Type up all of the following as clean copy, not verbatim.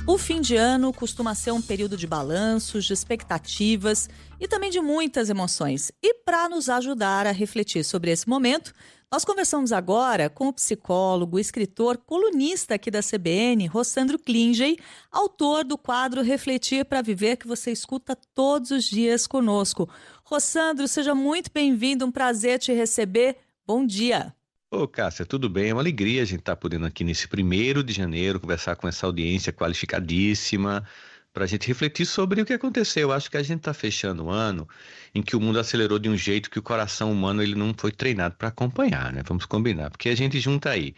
O fim de ano costuma ser um período de balanços, de expectativas e também de muitas emoções. E para nos ajudar a refletir sobre esse momento, nós conversamos agora com o psicólogo, escritor, colunista aqui da CBN, Rossandro Klingey, autor do quadro Refletir para Viver, que você escuta todos os dias conosco. Rossandro, seja muito bem-vindo, um prazer te receber. Bom dia. Ô, Cássia, tudo bem? É uma alegria a gente estar podendo aqui nesse 1º de janeiro conversar com essa audiência qualificadíssima para a gente refletir sobre o que aconteceu. Eu acho que a gente está fechando um ano em que o mundo acelerou de um jeito que o coração humano ele não foi treinado para acompanhar, né? Vamos combinar, porque a gente junta aí.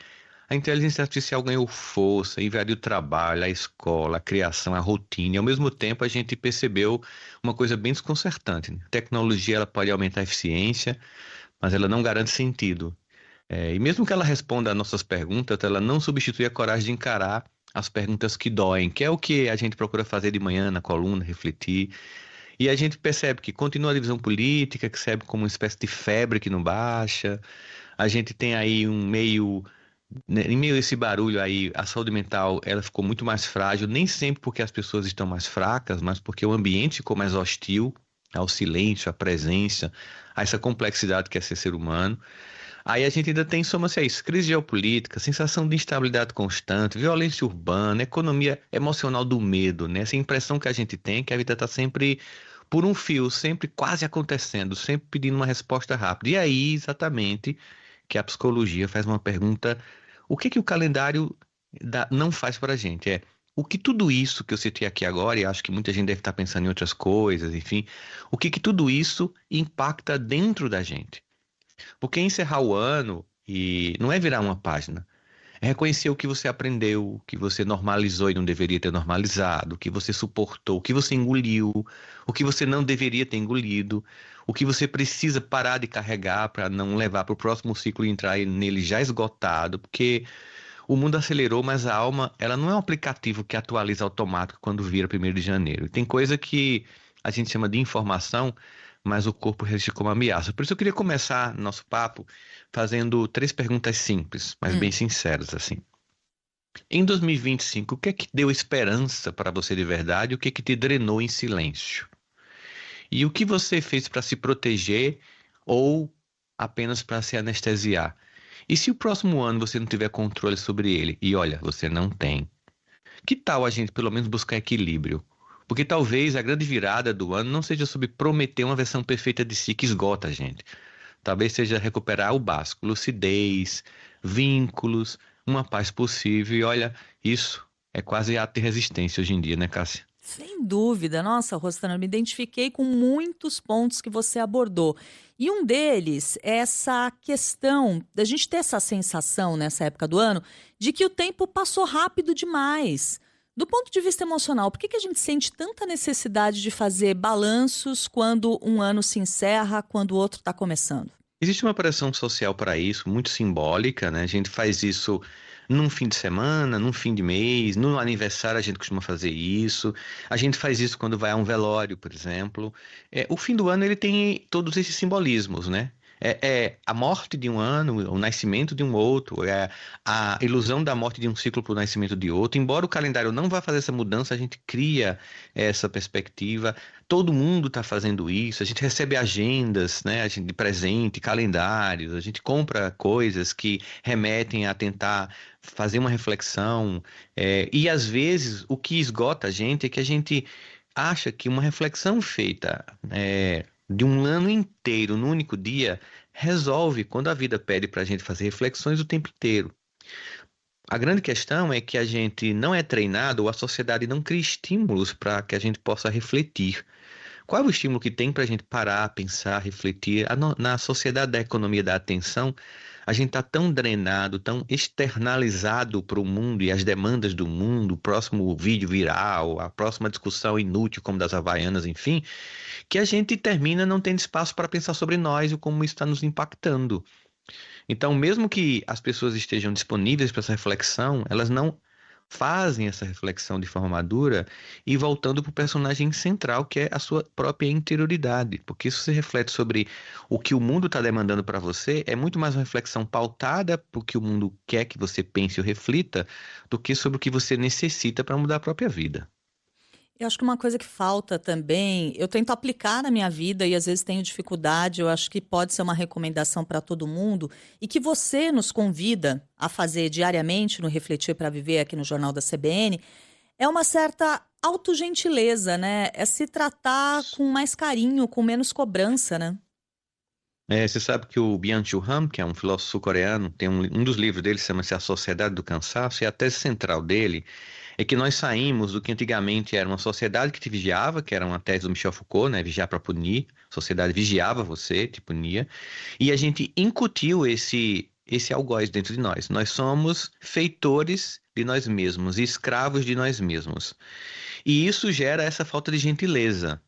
A inteligência artificial ganhou força, invadiu o trabalho, a escola, a criação, a rotina. E ao mesmo tempo a gente percebeu uma coisa bem desconcertante, né? A tecnologia ela pode aumentar a eficiência, mas ela não garante sentido. E mesmo que ela responda às nossas perguntas, ela não substitui a coragem de encarar as perguntas que doem, que é o que a gente procura fazer de manhã na coluna, refletir. E a gente percebe que continua a divisão política, que serve como uma espécie de febre que não baixa. A gente tem aí né, em meio a esse barulho aí, a saúde mental, ela ficou muito mais frágil, nem sempre porque as pessoas estão mais fracas, mas porque o ambiente ficou mais hostil ao silêncio, à presença, a essa complexidade que é ser humano. Aí a gente ainda tem, soma-se a isso, crise geopolítica, sensação de instabilidade constante, violência urbana, economia emocional do medo, né? Essa impressão que a gente tem que a vida está sempre por um fio, sempre quase acontecendo, sempre pedindo uma resposta rápida. E aí, exatamente, que a psicologia faz uma pergunta, o que que o calendário não faz para a gente? O que tudo isso que eu citei aqui agora, e acho que muita gente deve estar pensando em outras coisas, enfim, o que que tudo isso impacta dentro da gente? Porque encerrar o ano e não é virar uma página, é reconhecer o que você aprendeu, o que você normalizou e não deveria ter normalizado, o que você suportou, o que você engoliu, o que você não deveria ter engolido, o que você precisa parar de carregar para não levar para o próximo ciclo e entrar nele já esgotado, porque o mundo acelerou, mas a alma, ela não é um aplicativo que atualiza automático quando vira 1º de janeiro. Tem coisa que a gente chama de informação, mas o corpo resiste como ameaça. Por isso eu queria começar nosso papo fazendo 3 perguntas simples, mas bem sinceras, assim. Em 2025, o que é que deu esperança para você de verdade? O que é que te drenou em silêncio? E o que você fez para se proteger ou apenas para se anestesiar? E se o próximo ano você não tiver controle sobre ele? E olha, você não tem. Que tal a gente pelo menos buscar equilíbrio? Porque talvez a grande virada do ano não seja sobre prometer uma versão perfeita de si que esgota a gente. Talvez seja recuperar o básico, lucidez, vínculos, uma paz possível. E olha, isso é quase ato de resistência hoje em dia, né, Cássia? Sem dúvida. Nossa, Rostana, eu me identifiquei com muitos pontos que você abordou. E um deles é essa questão da gente ter essa sensação nessa época do ano de que o tempo passou rápido demais. Do ponto de vista emocional, por que que a gente sente tanta necessidade de fazer balanços quando um ano se encerra, quando o outro está começando? Existe uma pressão social para isso, muito simbólica, né? A gente faz isso num fim de semana, num fim de mês, no aniversário a gente costuma fazer isso. A gente faz isso quando vai a um velório, por exemplo. O fim do ano ele tem todos esses simbolismos, né? É a morte de um ano, o nascimento de um outro, é a ilusão da morte de um ciclo para o nascimento de outro. Embora o calendário não vá fazer essa mudança, a gente cria essa perspectiva. Todo mundo está fazendo isso. A gente recebe agendas, né, a gente, de presente, calendários. A gente compra coisas que remetem a tentar fazer uma reflexão. E às vezes o que esgota a gente é que a gente acha que uma reflexão feita de um ano inteiro, num único dia, resolve quando a vida pede para a gente fazer reflexões o tempo inteiro. A grande questão é que a gente não é treinado, ou a sociedade não cria estímulos para que a gente possa refletir. Qual é o estímulo que tem para a gente parar, pensar, refletir? Na sociedade da economia da atenção, a gente está tão drenado, tão externalizado para o mundo e as demandas do mundo, o próximo vídeo viral, a próxima discussão inútil, como das Havaianas, enfim, que a gente termina não tendo espaço para pensar sobre nós e como isso está nos impactando. Então, mesmo que as pessoas estejam disponíveis para essa reflexão, elas não fazem essa reflexão de forma madura e voltando para o personagem central, que é a sua própria interioridade. Porque isso se reflete sobre o que o mundo está demandando para você, é muito mais uma reflexão pautada por que o mundo quer que você pense ou reflita, do que sobre o que você necessita para mudar a própria vida. Eu acho que uma coisa que falta também, eu tento aplicar na minha vida e às vezes tenho dificuldade, eu acho que pode ser uma recomendação para todo mundo e que você nos convida a fazer diariamente no Refletir para Viver aqui no Jornal da CBN, é uma certa autogentileza, né? É se tratar com mais carinho, com menos cobrança, né? Você sabe que o Byung-Chul Han, que é um filósofo sul-coreano, tem um dos livros dele, chama-se A Sociedade do Cansaço, e a tese central dele é que nós saímos do que antigamente era uma sociedade que te vigiava, que era uma tese do Michel Foucault, né? Vigiar para punir. A sociedade vigiava você, te punia. E a gente incutiu esse algoz dentro de nós. Nós somos feitores de nós mesmos, escravos de nós mesmos. E isso gera essa falta de gentileza.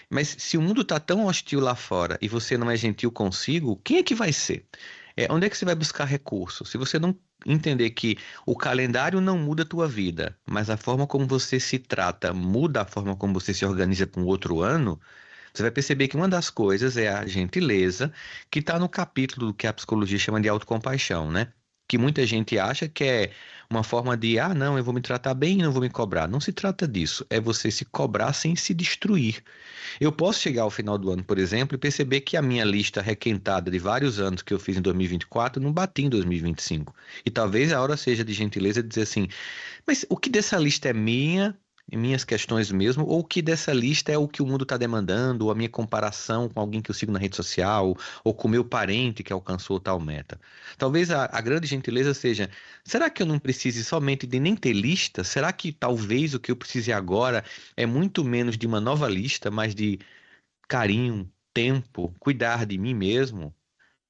Mas se o mundo está tão hostil lá fora e você não é gentil consigo, quem é que vai ser? Onde é que você vai buscar recursos? Se você não entender que o calendário não muda a tua vida, mas a forma como você se trata muda a forma como você se organiza para um outro ano, você vai perceber que uma das coisas é a gentileza, que está no capítulo do que a psicologia chama de autocompaixão, né? Que muita gente acha que é uma forma de, ah, não, eu vou me tratar bem e não vou me cobrar. Não se trata disso. É você se cobrar sem se destruir. Eu posso chegar ao final do ano, por exemplo, e perceber que a minha lista requentada de vários anos que eu fiz em 2024 não bati em 2025. E talvez a hora seja de gentileza dizer assim, mas o que dessa lista é minha, minhas questões mesmo, ou o que dessa lista é o que o mundo está demandando, ou a minha comparação com alguém que eu sigo na rede social, ou com meu parente que alcançou tal meta. Talvez a grande gentileza seja, será que eu não precise somente de nem ter lista? Será que talvez o que eu precise agora é muito menos de uma nova lista, mas de carinho, tempo, cuidar de mim mesmo?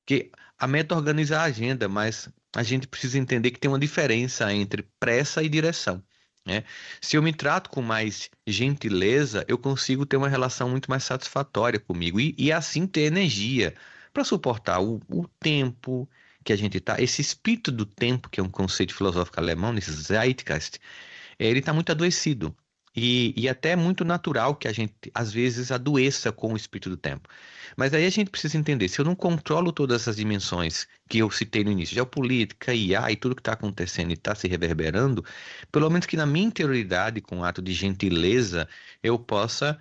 Que a meta é organizar a agenda, mas a gente precisa entender que tem uma diferença entre pressa e direção, né? Se eu me trato com mais gentileza, eu consigo ter uma relação muito mais satisfatória comigo e assim ter energia para suportar o tempo que a gente está. Esse espírito do tempo, que é um conceito filosófico alemão, esse Zeitgeist, ele está muito adoecido. E até é muito natural que a gente, às vezes, adoeça com o espírito do tempo. Mas aí a gente precisa entender, se eu não controlo todas essas dimensões que eu citei no início, geopolítica, IA e tudo que está acontecendo e está se reverberando, pelo menos que na minha interioridade, com um ato de gentileza, eu possa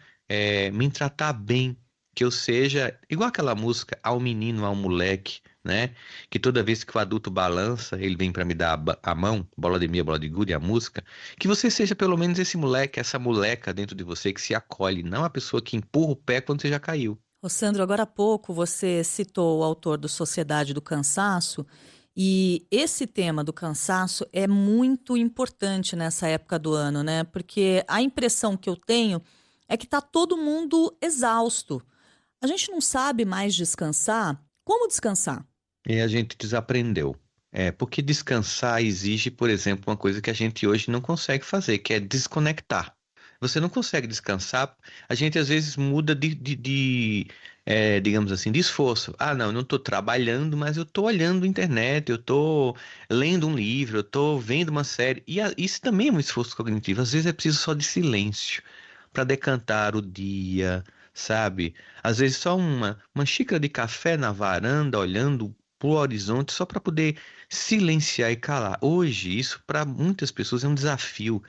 me tratar bem, que eu seja igual aquela música, ao menino, ao moleque, né? Que toda vez que o adulto balança, ele vem para me dar a mão, bola de meia, bola de gude, a música. Que você seja pelo menos esse moleque, essa moleca dentro de você que se acolhe, não a pessoa que empurra o pé quando você já caiu. Ô Sandro, agora há pouco você citou o autor do Sociedade do Cansaço, e esse tema do cansaço é muito importante nessa época do ano, né? Porque a impressão que eu tenho é que está todo mundo exausto. A gente não sabe mais descansar. Como descansar? E a gente desaprendeu. Porque descansar exige, por exemplo, uma coisa que a gente hoje não consegue fazer, que é desconectar. Você não consegue descansar, a gente às vezes muda digamos assim, de esforço. Ah, não, eu não estou trabalhando, mas eu estou olhando a internet, eu estou lendo um livro, eu estou vendo uma série. E isso também é um esforço cognitivo. Às vezes é preciso só de silêncio para decantar o dia, sabe? Às vezes só uma xícara de café na varanda, olhando pro horizonte, só para poder silenciar e calar. Hoje, isso para muitas pessoas é um desafio.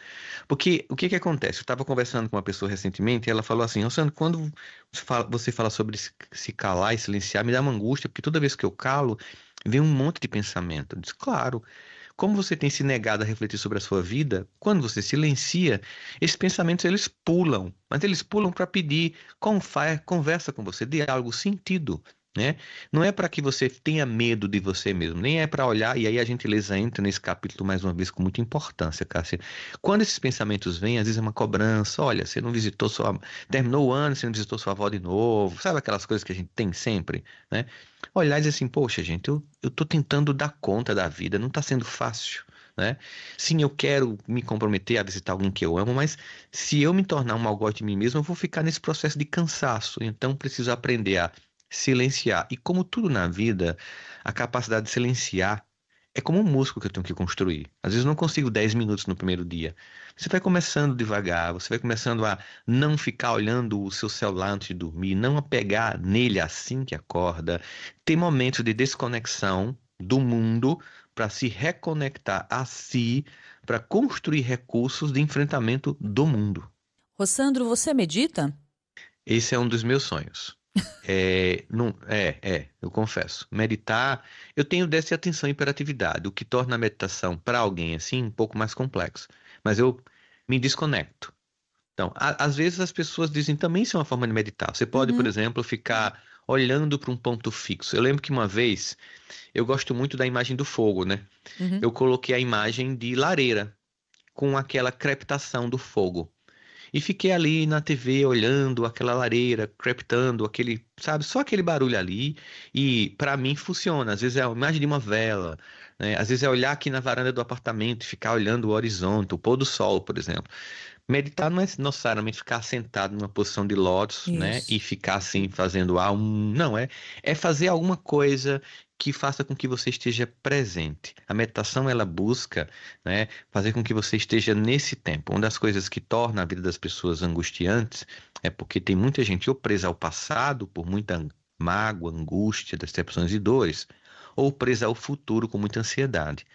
Porque o que que acontece? Eu estava conversando com uma pessoa recentemente e ela falou assim: Sandro, quando você fala sobre se calar e silenciar, me dá uma angústia, porque toda vez que eu calo, vem um monte de pensamento. Eu disse, claro. Como você tem se negado a refletir sobre a sua vida, quando você silencia, esses pensamentos eles pulam, mas eles pulam para pedir conversa com você, diálogo, sentido, né? Não é para que você tenha medo de você mesmo, nem é para olhar, e aí a gentileza entra nesse capítulo mais uma vez com muita importância, Cássia. Quando esses pensamentos vêm, às vezes é uma cobrança, olha, você não visitou terminou o ano, você não visitou sua avó de novo, sabe aquelas coisas que a gente tem sempre, né? Olhar e dizer assim, poxa, gente, eu tô tentando dar conta da vida, não tá sendo fácil, né? Sim, eu quero me comprometer a visitar alguém que eu amo, mas se eu me tornar um algoz de mim mesmo, eu vou ficar nesse processo de cansaço. Então, preciso aprender a silenciar. E como tudo na vida, a capacidade de silenciar é como um músculo que eu tenho que construir. Às vezes eu não consigo 10 minutos no primeiro dia. Você vai começando devagar, você vai começando a não ficar olhando o seu celular antes de dormir, não apegar nele assim que acorda, ter momentos de desconexão do mundo para se reconectar a si, para construir recursos de enfrentamento do mundo. Rossandro, você medita? Esse é um dos meus sonhos. Eu confesso. Meditar, eu tenho déficit de atenção e hiperatividade, o que torna a meditação para alguém assim um pouco mais complexo. Mas eu me desconecto. Então, às vezes as pessoas dizem também isso é uma forma de meditar. Você pode, por Uhum, exemplo, ficar olhando para um ponto fixo. Eu lembro que uma vez, eu gosto muito da imagem do fogo, né? uhum. Eu coloquei a imagem de lareira com aquela crepitação do fogo. E fiquei ali na TV olhando aquela lareira, crepitando, aquele, sabe, só aquele barulho ali. E para mim funciona. Às vezes é a imagem de uma vela, né? Às vezes é olhar aqui na varanda do apartamento e ficar olhando o horizonte, o pôr do sol, por exemplo. Meditar não é necessariamente ficar sentado numa posição de lótus, né? E Isso. ficar assim fazendo não, é fazer alguma coisa que faça com que você esteja presente. A meditação ela busca, né, fazer com que você esteja nesse tempo. Uma das coisas que torna a vida das pessoas angustiantes é porque tem muita gente ou presa ao passado por muita mágoa, angústia, decepções e dores, ou presa ao futuro com muita ansiedade.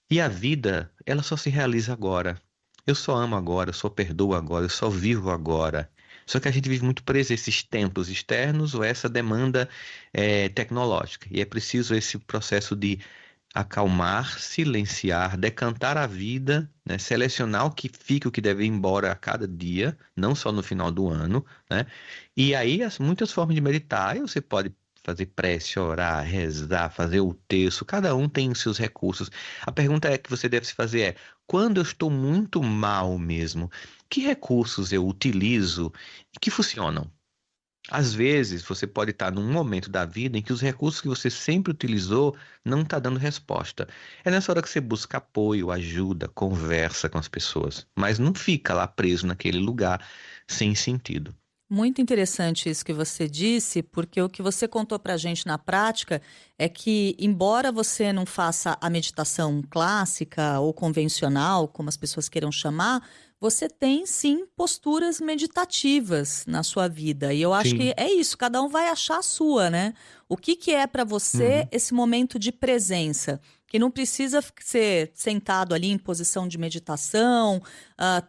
E a vida, ela só se realiza agora. Eu só amo agora, eu só perdoo agora, eu só vivo agora. Só que a gente vive muito preso a esses tempos externos ou essa demanda tecnológica. E é preciso esse processo de acalmar, silenciar, decantar a vida, né? Selecionar o que fica, o que deve ir embora a cada dia, não só no final do ano, né? E aí, muitas formas de meditar, aí você pode fazer prece, orar, rezar, fazer o terço, cada um tem os seus recursos. A pergunta que você deve se fazer é: quando eu estou muito mal mesmo, que recursos eu utilizo que funcionam? Às vezes, você pode estar num momento da vida em que os recursos que você sempre utilizou não está dando resposta. É nessa hora que você busca apoio, ajuda, conversa com as pessoas, mas não fica lá preso naquele lugar sem sentido. Muito interessante isso que você disse, porque o que você contou para a gente na prática é que, embora você não faça a meditação clássica ou convencional, como as pessoas queiram chamar, você tem sim posturas meditativas na sua vida. E eu acho que Sim. é isso, cada um vai achar a sua, né? O que que é para você Uhum. esse momento de presença? Que não precisa ser sentado ali em posição de meditação,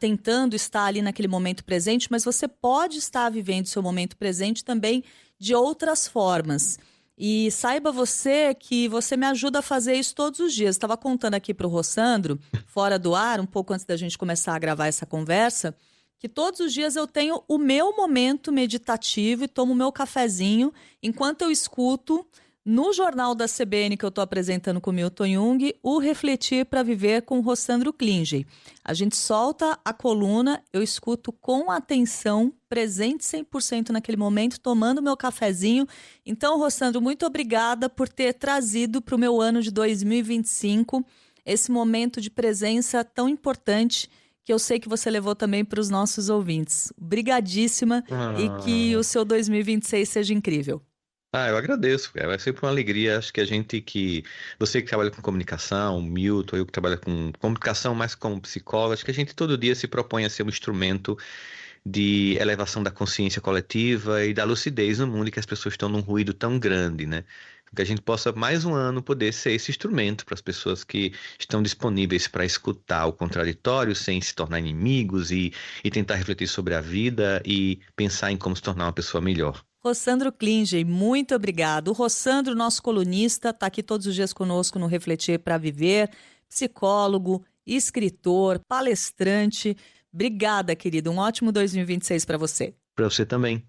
tentando estar ali naquele momento presente, mas você pode estar vivendo seu momento presente também de outras formas. E saiba você que você me ajuda a fazer isso todos os dias. Estava contando aqui para o Rossandro, fora do ar, um pouco antes da gente começar a gravar essa conversa, que todos os dias eu tenho o meu momento meditativo e tomo o meu cafezinho enquanto eu escuto no jornal da CBN que eu estou apresentando com o Milton Jung, o Refletir para Viver com o Rossandro Klinger. A gente solta a coluna, eu escuto com atenção, presente 100% naquele momento, tomando meu cafezinho. Então, Rossandro, muito obrigada por ter trazido para o meu ano de 2025 esse momento de presença tão importante que eu sei que você levou também para os nossos ouvintes. Obrigadíssima e que Ah, o seu 2026 seja incrível. eu agradeço, cara. Vai ser uma alegria. Acho que a gente que. Você que trabalha com comunicação, o Milton, eu que trabalho com comunicação, mais como psicólogo, acho que a gente todo dia se propõe a ser um instrumento de elevação da consciência coletiva e da lucidez no mundo em que as pessoas estão num ruído tão grande, né? Que a gente possa, mais um ano, poder ser esse instrumento para as pessoas que estão disponíveis para escutar o contraditório sem se tornar inimigos e tentar refletir sobre a vida e pensar em como se tornar uma pessoa melhor. Rossandro Klinger, muito obrigado. O Rossandro, nosso colunista, está aqui todos os dias conosco no Refletir para Viver, psicólogo, escritor, palestrante. Obrigada, querido. Um ótimo 2026 para você. Para você também.